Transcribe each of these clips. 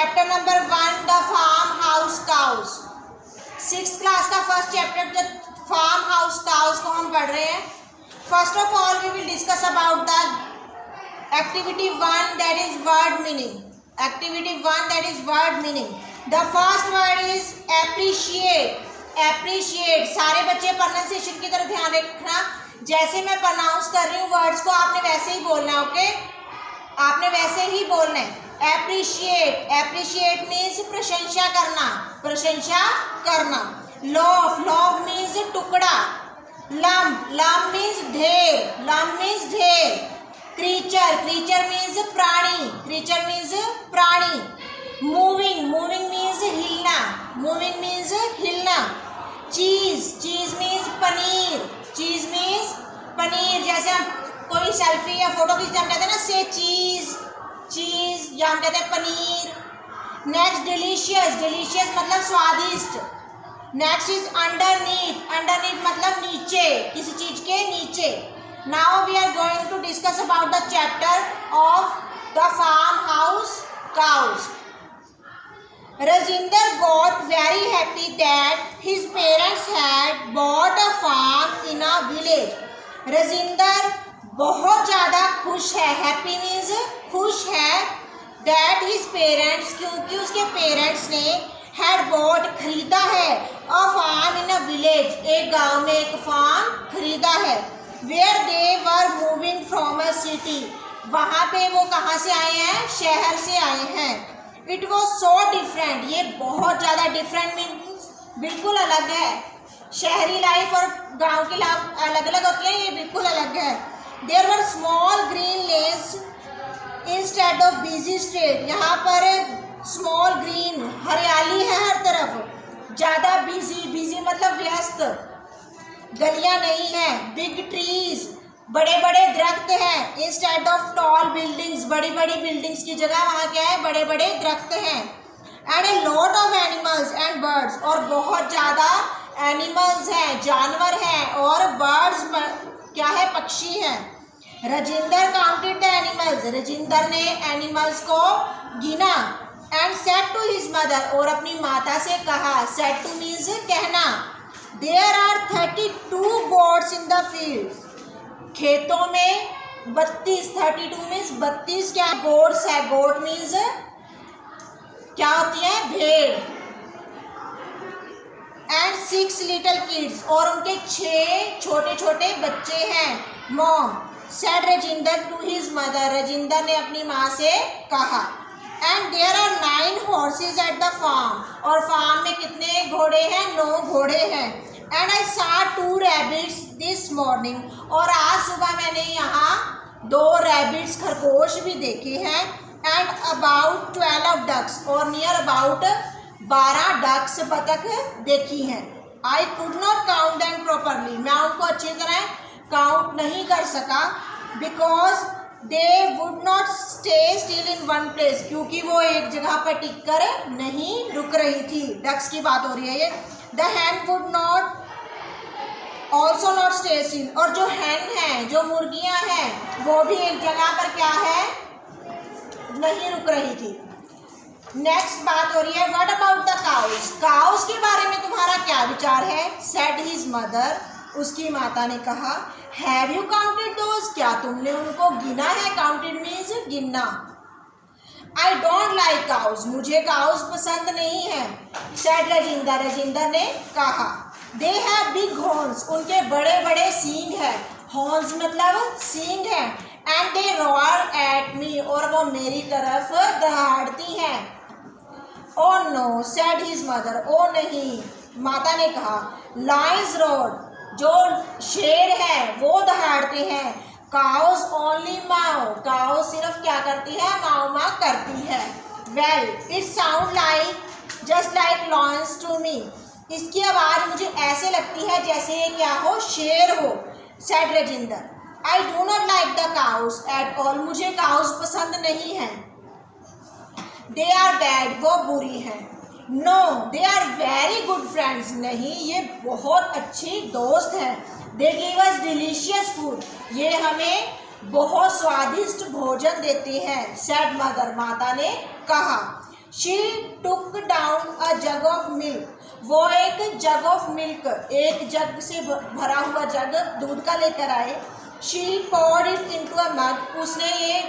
Chapter number 1 the farm house cows. 6th class का first chapter the farm house cows को हम पढ़ रहे हैं। First of all we will discuss about the activity 1 that is word meaning. Activity 1 that is word meaning. The first word is appreciate. Appreciate. सारे बच्चे pronunciation की तरफ ध्यान रखना। जैसे मैं प्रोनाउंस कर रही हूँ वर्ड्स को आपने वैसे ही बोलना है। ओके, आपने वैसे ही बोलना है। एप्रिशिएट। एप्रिशिएट मीन्स प्रशंसा करना, प्रशंसा करना। लॉफ। लॉफ मीन्स टुकड़ा। लंप। लंप मीन्स ढेर। लंप मीन्स ढेर। क्रीचर। क्रीचर मीन्स प्राणी। क्रीचर मीन्स प्राणी। मूविंग। मूविंग मीन्स हिलना। मूविंग मीन्स हिलना। चीज। चीज मीन्स पनीर। चीज मीन्स पनीर। जैसे हम कोई सेल्फी या फोटो खींचते हम कहते हैं ना से चीज, चीज, या हम कहते हैं पनीर। Next delicious. डिलीशियस मतलब स्वादिष्ट। Next is underneath. अंडरनीथ मतलब नीचे, किसी चीज के नीचे। Now we are going to discuss about the chapter of the farm house cows. Rajinder got very happy that his parents had bought a farm in a village. Rajinder बहुत ज़्यादा खुश है। हैप्पी मीन्स खुश है। That his parents, क्योंकि उसके parents ने had bought खरीदा है। A farm in a village, एक गांव में एक फार्म खरीदा है। Where they were moving from a city, वहाँ पे वो कहाँ से आए हैं? शहर से आए हैं। इट वॉज सो डिफरेंट, ये बहुत ज़्यादा डिफरेंट मीन्स बिल्कुल अलग है। शहरी लाइफ और गाँव की लाइफ अलग अलग होती है, ये बिल्कुल अलग है। There were small green lanes instead of busy street. यहाँ पर small green हरियाली है हर तरफ, ज़्यादा busy, busy मतलब व्यस्त, गलियाँ नहीं हैं। Big trees, बड़े बड़े दरख्त हैं। Instead of tall buildings, बड़ी बड़ी buildings की जगह वहाँ क्या है? बड़े बड़े दरख्त हैं। And a lot of animals and birds, और बहुत ज़्यादा animals हैं, जानवर हैं, और birds क्या है? पक्षी हैं। Rajinder counted the animals, Rajinder ने एनिमल्स को गिना। And said to his mother, और अपनी माता से कहा। सेड टू मीन्स कहना। There are 32 goats in the field, खेतों में 32, 32 मीन्स 32 क्या गोट्स है? गोट मीन्स क्या होती है? भेड़। एंड 6 लिटिल किड्स, और उनके 6 छोटे छोटे बच्चे हैं। Mom said Rajinder to his mother, Rajinder ने अपनी माँ से कहा। And there are 9 horses at the farm, और फार्म में कितने घोड़े हैं? 9 घोड़े हैं। एंड आई सा 2 रैबिट्स दिस मॉर्निंग, और आज सुबह मैंने यहाँ 2 रैबिट्स खरगोश भी देखे हैं। एंड अबाउट 12 डक्स, और नियर अबाउट 12 डक्स बतख देखी हैं। I could not count them properly, मैं उनको अच्छी तरह काउंट नहीं कर सका। Because they would not stay still in one place, क्योंकि वो एक जगह पर टिक कर नहीं रुक रही थी। डक्स की बात हो रही है ये। The Hahn would not also not stay still, और जो हैन है, जो मुर्गियां हैं, वो भी एक जगह पर क्या है? नहीं रुक रही थी। नेक्स्ट बात हो रही है what about the cows. Cows के बारे में तुम्हारा क्या विचार है? सेड हिज मदर, उसकी माता ने कहा। हैव यू काउंटेड दोज, क्या तुमने उनको गिना है? काउंटेड मीन्स गिनना। आई डोंट लाइक काउस, मुझे काउस पसंद नहीं है। सेड रजिंदर, रजिंदर ने कहा। दे हैव बिग हॉर्न्स, उनके बड़े बड़े सींग है। हॉर्न्स मतलब सींग है। एंड दे रॉयर एट मी, और वो मेरी तरफ दहाड़ती हैं। Oh no said his mother, oh नहीं, माता ने कहा। लायंस रोड, जो शेर है वो दहाड़ते हैं। काउस ओनली माओ, काउ सिर्फ क्या करती है? माओ माँ करती है। Well it sound like just like lions to me, इसकी आवाज़ मुझे ऐसे लगती है जैसे ये क्या हो? शेर हो। Said Rajinder. I do not like the cows at all, मुझे काउस पसंद नहीं है। दे आर बैड, वो बुरी हैं। No they are very good friends, नहीं ये बहुत अच्छी दोस्त हैं। They give us delicious food, ये हमें बहुत स्वादिष्ट भोजन देते हैं। सेड मदर, माता ने कहा। She took down a jug of milk, वो एक जग ऑफ मिल्क, एक जग से भरा हुआ जग दूध का लेकर आए। She poured it into a mug, उसने ये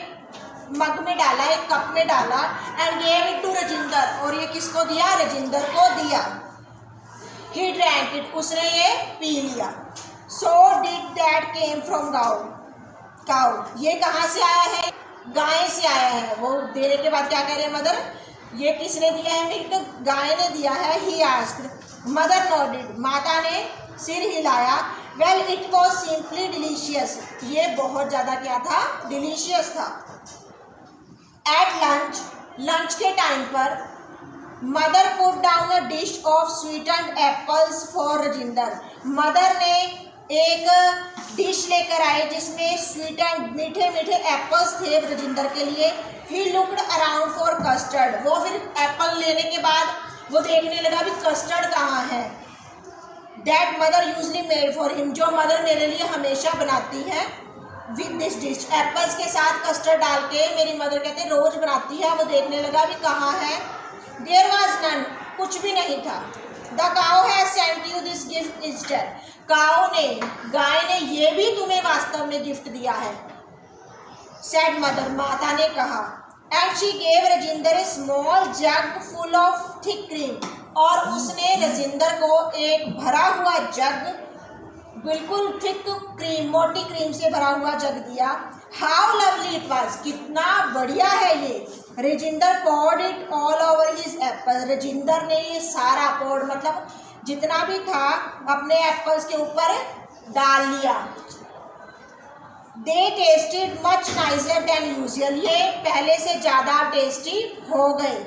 मग में डाला, एक कप में डाला। And gave it to Rajinder, और ये किसको दिया? रजिंदर को दिया। ही ड्रैंक इट, उसने ये पी लिया। So did that came from cow, ये कहाँ से आया है? गाय से आया है। वो देने के बाद क्या कह रहे हैं मदर, ये किसने दिया है मिल्क? गाय ने दिया है। ही आस्क्ड, मदर नोडिड, माता ने सिर हिलाया। Well it was simply delicious, ये बहुत ज़्यादा क्या था? डिलीशियस था। एट लंच के टाइम पर mother put down a dish of sweetened apples for Rajinder, mother ने एक डिश लेकर आए जिसमें स्वीटेंड मीठे मीठे एप्पल्स थे रजिंदर के लिए। He looked around for custard, वो फिर एप्पल लेने के बाद वो देखने लगा भी कस्टर्ड कहाँ है। That mother usually made for him, जो मदर मेरे लिए हमेशा बनाती है विद दिस डिश, एप्पल्स के साथ कस्टर्ड डाल के मेरी मदर कहते हैं रोज बनाती है। वो देखने लगा भी कहाँ है। देयर वॉज नन, कुछ भी नहीं था। The cow has sent you this gift instead, cow ने, गाय ने ये भी तुम्हें वास्तव में गिफ्ट दिया है। सेड मदर, माता ने कहा। And she gave Rajinder A small jug full of thick cream, और उसने रजिंदर को एक भरा हुआ जग, बिल्कुल थिक क्रीम, मोटी क्रीम से भरा हुआ जग दिया। हाउ लवली इट वॉज, कितना बढ़िया है ये। Rajinder poured it all over his Apple, Rajinder ने ये सारा poured मतलब जितना भी था अपने एप्पल्स के ऊपर डाल लिया। They tasted much nicer than usual, ये पहले से ज़्यादा टेस्टी हो गए।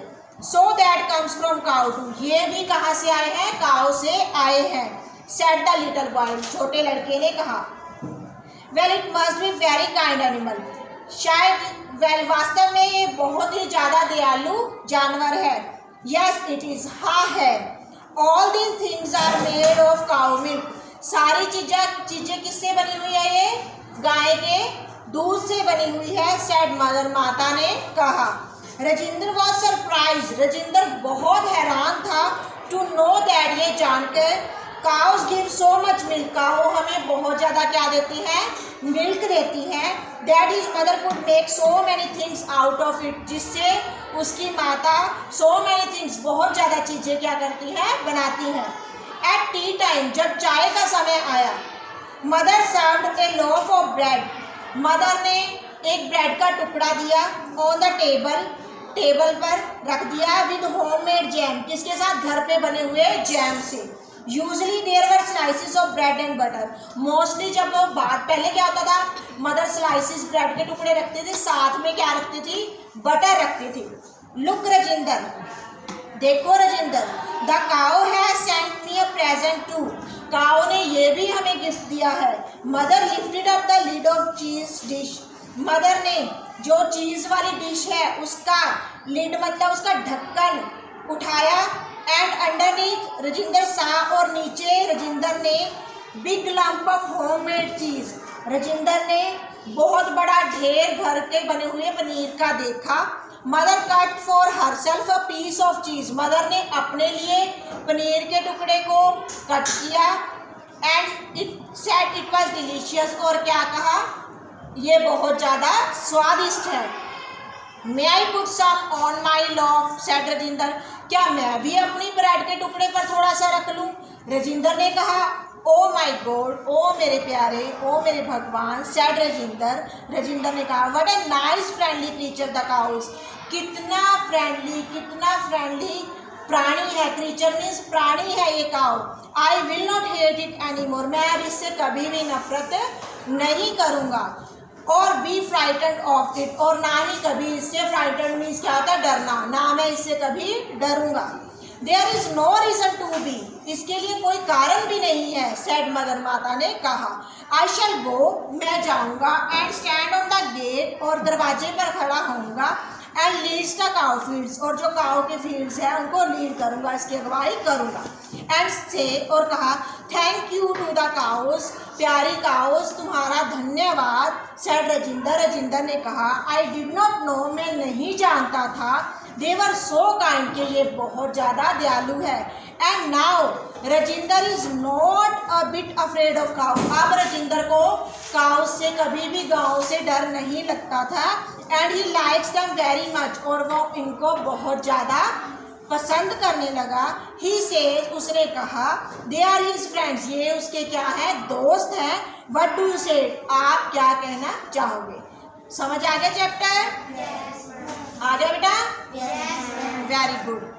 So that comes from cow too, ये भी कहाँ से आए हैं? काउ से आए हैं। सेड द लिटिल बॉय, छोटे लड़के ने कहा। Well it must be very kind animal, शायद वेल वास्तव में ये बहुत ही ज़्यादा दयालु जानवर है। यस इट इज़, हाँ है। All these things are made of cow milk, सारी चीज़ें किससे बनी हुई है? ये गाय के दूध से बनी हुई है। सेड मदर, माता ने कहा। रजिंदर वॉज सरप्राइज, रजिंदर बहुत हैरान था। टू नो दैट, ये जानकर cows give so much milk, cow हमें बहुत ज़्यादा क्या देती है? मिल्क देती है। That is mother could make so many things out of it, जिससे उसकी माता सो मैनी थिंग्स, बहुत ज़्यादा चीज़ें क्या करती है? बनाती हैं। एट टी टाइम, जब चाय का समय आया, mother served A loaf of bread, mother ने एक ब्रेड का टुकड़ा दिया। ऑन द टेबल पर रख दिया। विद होममेड जैम, किसके साथ? घर पे बने हुए जैम से। Usually there were slices of bread and butter, mostly जब वो बात पहले क्या होता था, मदर स्लाइसिस ब्रेड के टुकड़े रखते थे, साथ में क्या रखती थी? बटर रखती थी। लुक रजिंदर, देखो Rajinder, the cow has sent me a present too, cow ने ये भी हमें गिफ्ट दिया है। Mother lifted up the lid of cheese dish, mother ने जो चीज़ वाली डिश है उसका लिड मतलब उसका ढक्कन उठाया। एंड अंडरनीथ रजिंदर सा, और नीचे रजिंदर ने बिग लंप ऑफ होममेड चीज़, रजिंदर ने बहुत बड़ा ढेर भर के बने हुए पनीर का देखा। Mother cut for herself a piece of cheese, mother ने अपने लिए पनीर के टुकड़े को कट किया। And it said it was delicious, और क्या कहा? ये बहुत ज़्यादा स्वादिष्ट है। May I put some on my loaf, said Rajinder, क्या मैं भी अपनी ब्रेड के टुकड़े पर थोड़ा सा रख लूँ? रजिंदर ने कहा। ओ माई गॉड, ओ मेरे प्यारे, ओ मेरे भगवान, सेड रजिंदर, रजिंदर ने कहा। What a nice friendly creature the cows, कितना फ्रेंडली प्राणी है। क्रीचर मीन्स प्राणी है ये cow. I will not hate it any more, मैं अब इससे कभी भी नफरत नहीं करूँगा। और बी फ्राइटेंड ऑफ इट, और ना ही कभी इससे, फ्राइटेंड मीन्स क्या होता है? डरना, ना मैं इससे कभी डरूंगा। There is no reason to be, इसके लिए कोई कारण भी नहीं है। सेड मदर, माता ने कहा। आई शैल गो, मैं जाऊंगा। And stand on the gate, और दरवाजे पर खड़ा होऊंगा। And leads the cow fields, और जो काउ के फील्ड्स हैं उनको लीड करूंगा, इसकी अगुवाई करूंगा। एंड से, और कहा, thank you to the cows, प्यारी काउस तुम्हारा धन्यवाद। सेड रजिंदर, रजिंदर ने कहा। आई डिड नॉट नो, मैं नहीं जानता था। दे वर सो काइंड के ये बहुत ज़्यादा दयालु है। And now Rajinder is not a bit afraid of cow. अब राजिंदर को काउ से कभी भी गाँव से डर नहीं लगता था। And he likes them very much, और वो इनको बहुत ज़्यादा पसंद करने लगा। ही सेज, उसने कहा, दे आर हिज फ्रेंड्स, ये उसके क्या है, दोस्त हैं। व्हाट डू यू से, आप क्या कहना चाहोगे। समझ आ गया चैप्टर? आ गया बेटा? Very good.